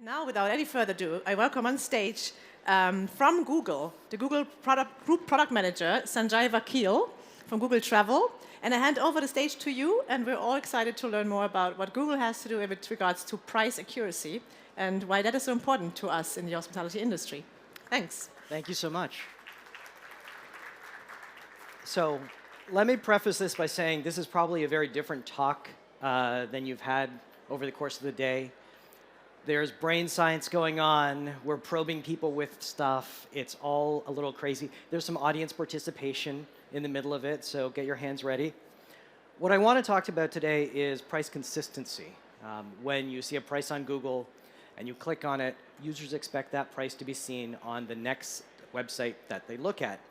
Now, without any further ado, I welcome on stage from Google, the Google Group Product Manager, Sanjay Vakil from Google Travel. And I hand over the stage to you, and we're all excited to learn more about what Google has to do with regards to price accuracy and why that is so important to us in the hospitality industry. Thanks. Thank you so much. So let me preface this by saying this is probably a very different talk than you've had over the course of the day. There's brain science going on. We're probing people with stuff. It's all a little crazy. There's some audience participation in the middle of it, so get your hands ready. What I want to talk about today is price consistency. When you see a price on Google and you click on it, users expect that price to be seen on the next website that they look at.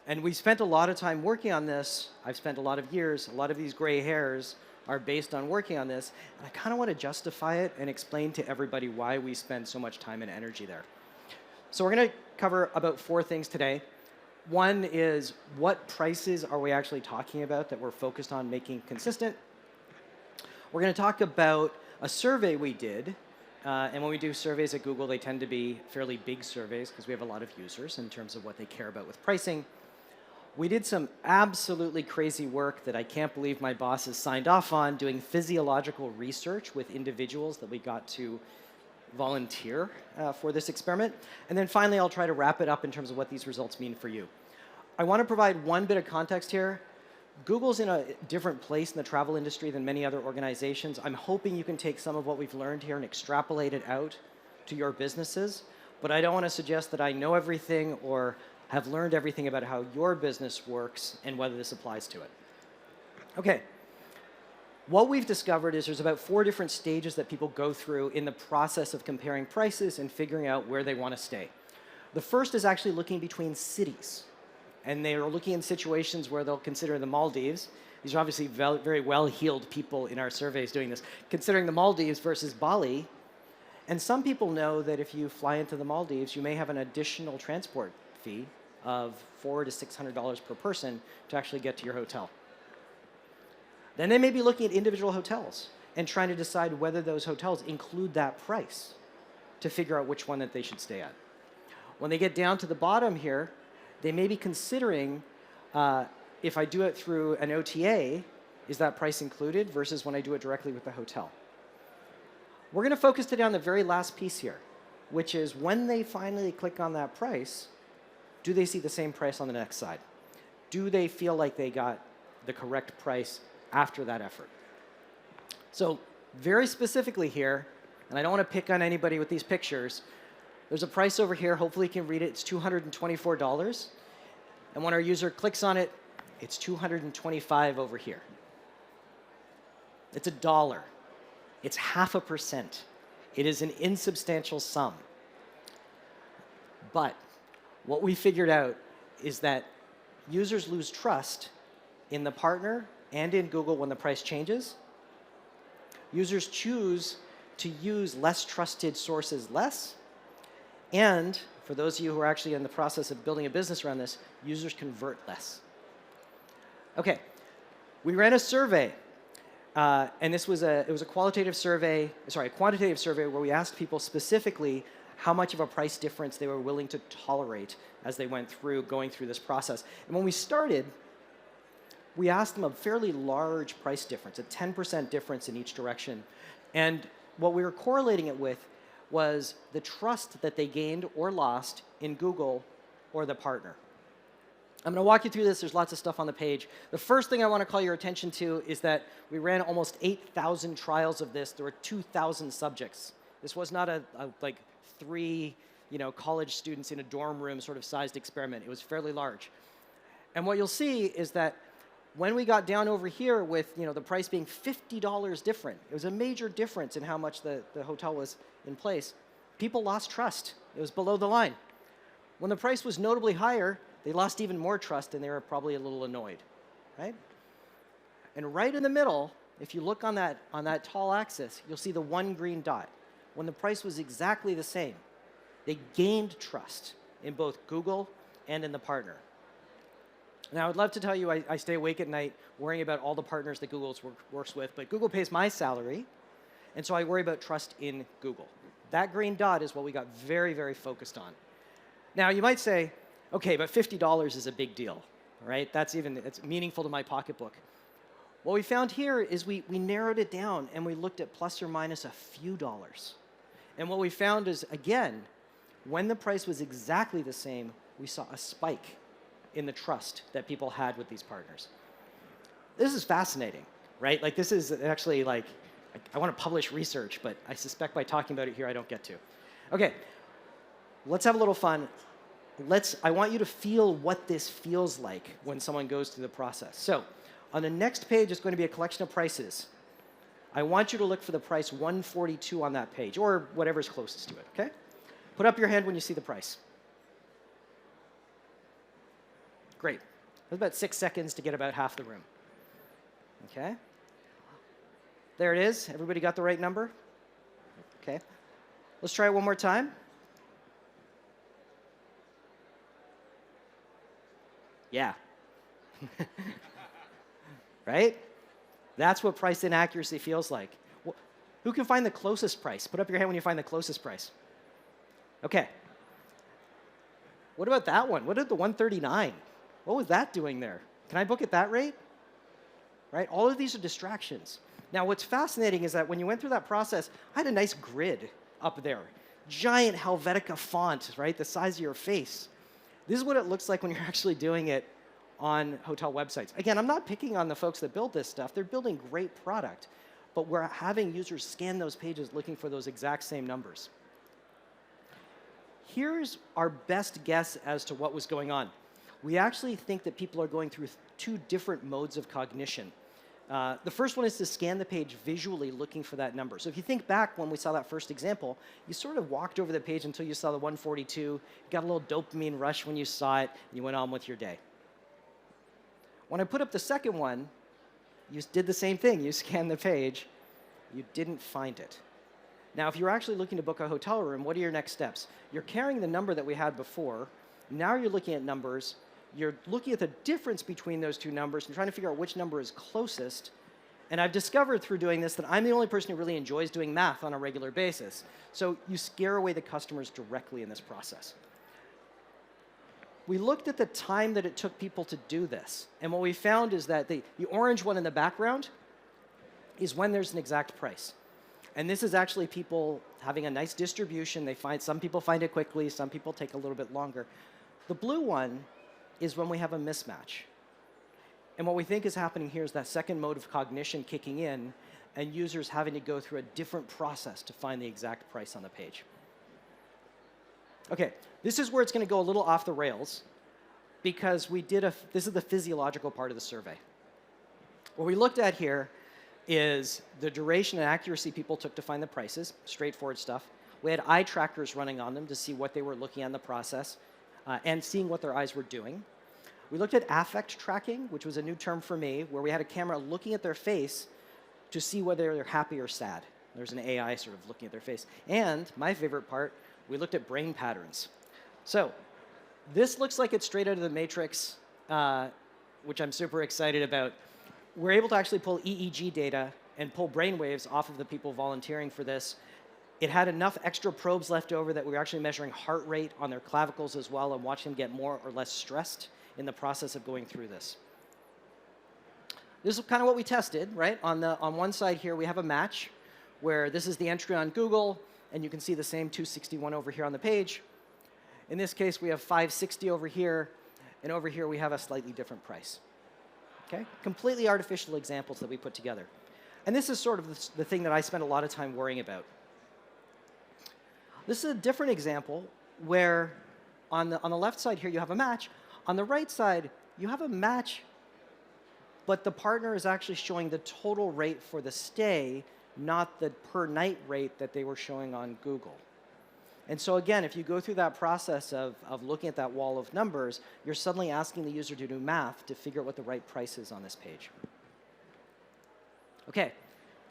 And we spent a lot of time working on this. I've spent a lot of years. A lot of these gray hairs are based on working on this. And I kind of want to justify it and explain to everybody why we spend so much time and energy there. So we're going to cover about 4 things today. One is, what prices are we actually talking about that we're focused on making consistent? We're going to talk about a survey we did. And when we do surveys at Google, they tend to be fairly big surveys because we have a lot of users in terms of what they care about with pricing. We did some absolutely crazy work that I can't believe my bosses signed off on, doing physiological research with individuals that we got to volunteer for this experiment. And then finally, I'll try to wrap it up in terms of what these results mean for you. I want to provide one bit of context here. Google's in a different place in the travel industry than many other organizations. I'm hoping you can take some of what we've learned here and extrapolate it out to your businesses. But I don't want to suggest that I know everything or have learned everything about how your business works and whether this applies to it. Okay. What we've discovered is there's about 4 different stages that people go through in the process of comparing prices and figuring out where they want to stay. The first is actually looking between cities. And they are looking in situations where they'll consider the Maldives. These are obviously very well-heeled people in our surveys doing this. Considering the Maldives versus Bali. And some people know that if you fly into the Maldives, you may have an additional transport fee of $400 to $600 per person to actually get to your hotel. Then they may be looking at individual hotels and trying to decide whether those hotels include that price to figure out which one that they should stay at. When they get down to the bottom here, they may be considering, if I do it through an OTA, is that price included versus when I do it directly with the hotel? We're going to focus today on the very last piece here, which is when they finally click on that price, do they see the same price on the next side? Do they feel like they got the correct price after that effort? So very specifically here, and I don't want to pick on anybody with these pictures, there's a price over here. Hopefully you can read it. It's $224. And when our user clicks on it, it's $225 over here. It's $1. It's 0.5%. It is an insubstantial sum. But what we figured out is that users lose trust in the partner and in Google when the price changes. Users choose to use less trusted sources less. And for those of you who are actually in the process of building a business around this, users convert less. OK, we ran a survey. And this was it was a quantitative survey where we asked people specifically how much of a price difference they were willing to tolerate as they went through going through this process. And when we started, we asked them a fairly large price difference, a 10% difference in each direction. And what we were correlating it with was the trust that they gained or lost in Google or the partner. I'm going to walk you through this. There's lots of stuff on the page. The first thing I want to call your attention to is that we ran almost 8,000 trials of this. There were 2,000 subjects. This was not a like 3 college students in a dorm room sort of sized experiment. It was fairly large. And what you'll see is that when we got down over here with the price being $50 different, it was a major difference in how much the hotel was in place. People lost trust. It was below the line. When the price was notably higher, they lost even more trust, and they were probably a little annoyed, right? And right in the middle, if you look on that tall axis, you'll see the 1 green dot. When the price was exactly the same, they gained trust in both Google and in the partner. Now, I would love to tell you I stay awake at night worrying about all the partners that Google works with, but Google pays my salary, and so I worry about trust in Google. That green dot is what we got very, very focused on. Now, you might say, okay, but $50 is a big deal, right? It's meaningful to my pocketbook. What we found here is we narrowed it down and we looked at plus or minus a few dollars. And what we found is, again, when the price was exactly the same, we saw a spike in the trust that people had with these partners. This is fascinating, right? Like, this is actually like, I want to publish research, but I suspect by talking about it here, I don't get to. Okay, let's have a little fun. I want you to feel what this feels like when someone goes through the process. So, on the next page is going to be a collection of prices. I want you to look for the price 142 on that page, or whatever's closest to it, okay? Put up your hand when you see the price. Great. That's about 6 seconds to get about half the room. Okay? There it is. Everybody got the right number? Okay. Let's try it one more time. Yeah. Right? That's what price inaccuracy feels like. Who can find the closest price? Put up your hand when you find the closest price. Okay. What about that one? What about the 139? What was that doing there? Can I book at that rate? Right? All of these are distractions. Now, what's fascinating is that when you went through that process, I had a nice grid up there. Giant Helvetica font, right? The size of your face. This is what it looks like when you're actually doing it on hotel websites. Again, I'm not picking on the folks that build this stuff. They're building great product. But we're having users scan those pages looking for those exact same numbers. Here's our best guess as to what was going on. We actually think that people are going through two different modes of cognition. The first one is to scan the page visually looking for that number. So if you think back when we saw that first example, you sort of walked over the page until you saw the 142, you got a little dopamine rush when you saw it, and you went on with your day. When I put up the second one, you did the same thing. You scanned the page. You didn't find it. Now, if you're actually looking to book a hotel room, what are your next steps? You're carrying the number that we had before. Now you're looking at numbers. You're looking at the difference between those two numbers and trying to figure out which number is closest. And I've discovered through doing this that I'm the only person who really enjoys doing math on a regular basis. So you scare away the customers directly in this process. We looked at the time that it took people to do this. And what we found is that the orange one in the background is when there's an exact price. And this is actually people having a nice distribution. Some people find it quickly, some people take a little bit longer. The blue one is when we have a mismatch. And what we think is happening here is that second mode of cognition kicking in and users having to go through a different process to find the exact price on the page. Okay, this is where it's going to go a little off the rails because this is the physiological part of the survey. What we looked at here is the duration and accuracy people took to find the prices, straightforward stuff. We had eye trackers running on them to see what they were looking at in the process and seeing what their eyes were doing. We looked at affect tracking, which was a new term for me, where we had a camera looking at their face to see whether they're happy or sad. There's an AI sort of looking at their face. And my favorite part, we looked at brain patterns. So this looks like it's straight out of the Matrix, which I'm super excited about. We're able to actually pull EEG data and pull brain waves off of the people volunteering for this. It had enough extra probes left over that we were actually measuring heart rate on their clavicles as well and watching them get more or less stressed in the process of going through this. This is kind of what we tested, right? On one side here, we have a match where this is the entry on Google, and you can see the same 261 over here on the page. In this case, we have 560 over here, and over here we have a slightly different price. Okay? Completely artificial examples that we put together. And this is sort of the thing that I spend a lot of time worrying about. This is a different example where on the left side here you have a match. On the right side, you have a match, but the partner is actually showing the total rate for the stay, not the per night rate that they were showing on Google. And so again, if you go through that process of looking at that wall of numbers, you're suddenly asking the user to do math to figure out what the right price is on this page. Okay,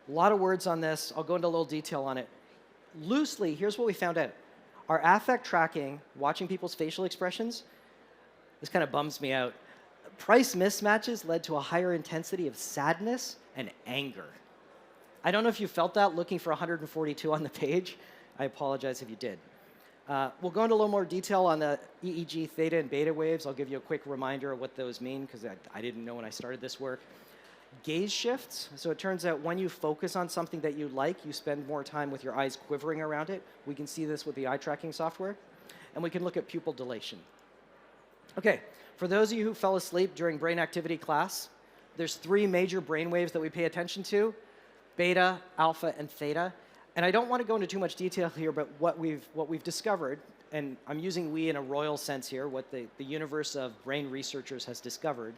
a lot of words on this. I'll go into a little detail on it. Loosely, here's what we found out. Our affect tracking, watching people's facial expressions, this kind of bums me out. Price mismatches led to a higher intensity of sadness and anger. I don't know if you felt that looking for 142 on the page. I apologize if you did. We'll go into a little more detail on the EEG theta and beta waves. I'll give you a quick reminder of what those mean, because I didn't know when I started this work. Gaze shifts. So it turns out when you focus on something that you like, you spend more time with your eyes quivering around it. We can see this with the eye tracking software. And we can look at pupil dilation. Okay, for those of you who fell asleep during brain activity class, there's 3 major brain waves that we pay attention to: beta, alpha, and theta. And I don't want to go into too much detail here, but what we've discovered, and I'm using we in a royal sense here, what the universe of brain researchers has discovered,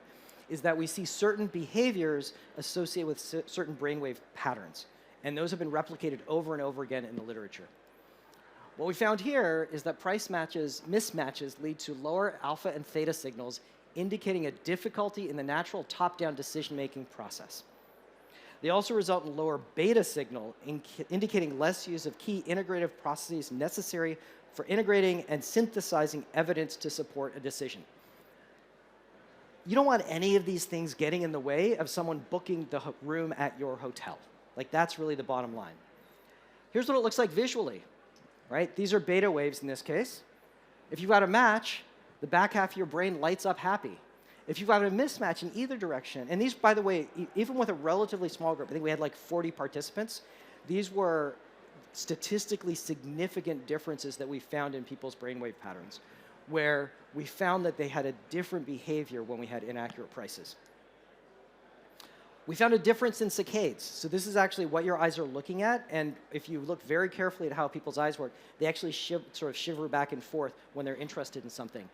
is that we see certain behaviors associated with certain brainwave patterns. And those have been replicated over and over again in the literature. What we found here is that price mismatches lead to lower alpha and theta signals, indicating a difficulty in the natural top-down decision-making process. They also result in lower beta signal, indicating less use of key integrative processes necessary for integrating and synthesizing evidence to support a decision. You don't want any of these things getting in the way of someone booking the room at your hotel. Like, that's really the bottom line. Here's what it looks like visually, right? These are beta waves in this case. If you've got a match, the back half of your brain lights up happy. If you've got a mismatch in either direction, and these, by the way, even with a relatively small group, I think we had like 40 participants, these were statistically significant differences that we found in people's brainwave patterns, where we found that they had a different behavior when we had inaccurate prices. We found a difference in saccades. So this is actually what your eyes are looking at, and if you look very carefully at how people's eyes work, they actually sort of shiver back and forth when they're interested in something.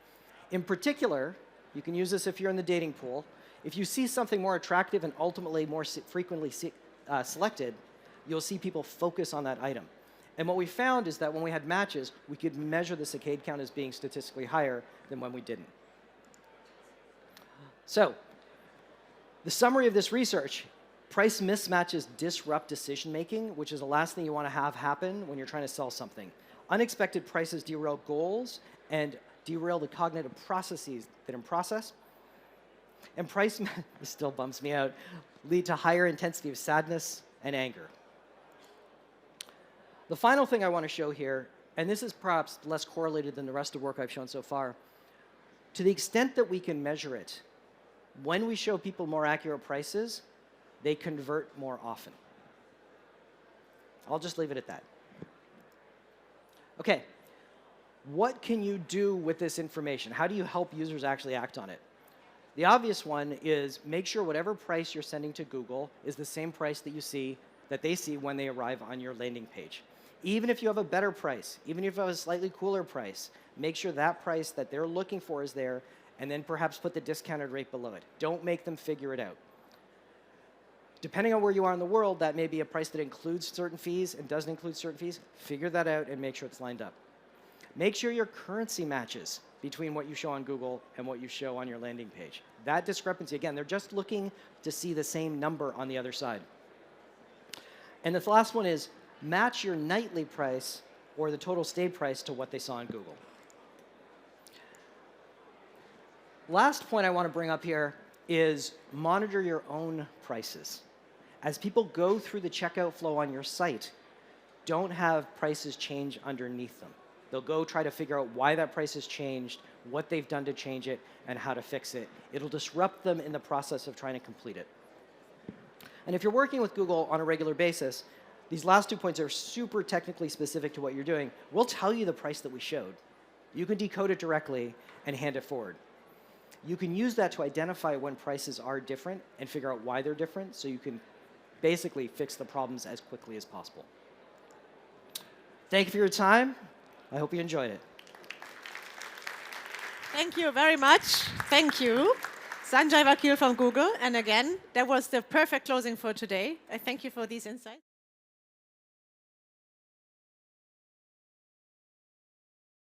In particular, you can use this if you're in the dating pool. If you see something more attractive and ultimately more frequently selected, you'll see people focus on that item. And what we found is that when we had matches, we could measure the saccade count as being statistically higher than when we didn't. So, the summary of this research: price mismatches disrupt decision-making, which is the last thing you want to have happen when you're trying to sell something. Unexpected prices derail goals and derail the cognitive processes that in process. And price, this still bums me out, lead to higher intensity of sadness and anger. The final thing I want to show here, and this is perhaps less correlated than the rest of the work I've shown so far, to the extent that we can measure it, when we show people more accurate prices, they convert more often. I'll just leave it at that. Okay, what can you do with this information? How do you help users actually act on it? The obvious one is make sure whatever price you're sending to Google is the same price that they see when they arrive on your landing page. Even if you have a better price, even if you have a slightly cooler price, make sure that price that they're looking for is there, and then perhaps put the discounted rate below it. Don't make them figure it out. Depending on where you are in the world, that may be a price that includes certain fees and doesn't include certain fees. Figure that out and make sure it's lined up. Make sure your currency matches between what you show on Google and what you show on your landing page. That discrepancy, again, they're just looking to see the same number on the other side. And the last one is match your nightly price or the total stay price to what they saw on Google. Last point I want to bring up here is monitor your own prices. As people go through the checkout flow on your site, don't have prices change underneath them. They'll go try to figure out why that price has changed, what they've done to change it, and how to fix it. It'll disrupt them in the process of trying to complete it. And if you're working with Google on a regular basis, these last 2 points are super technically specific to what you're doing. We'll tell you the price that we showed. You can decode it directly and hand it forward. You can use that to identify when prices are different and figure out why they're different, so you can basically fix the problems as quickly as possible. Thank you for your time. I hope you enjoyed it. Thank you very much. Thank you. Sanjay Vakil from Google. And again, that was the perfect closing for today. I thank you for these insights.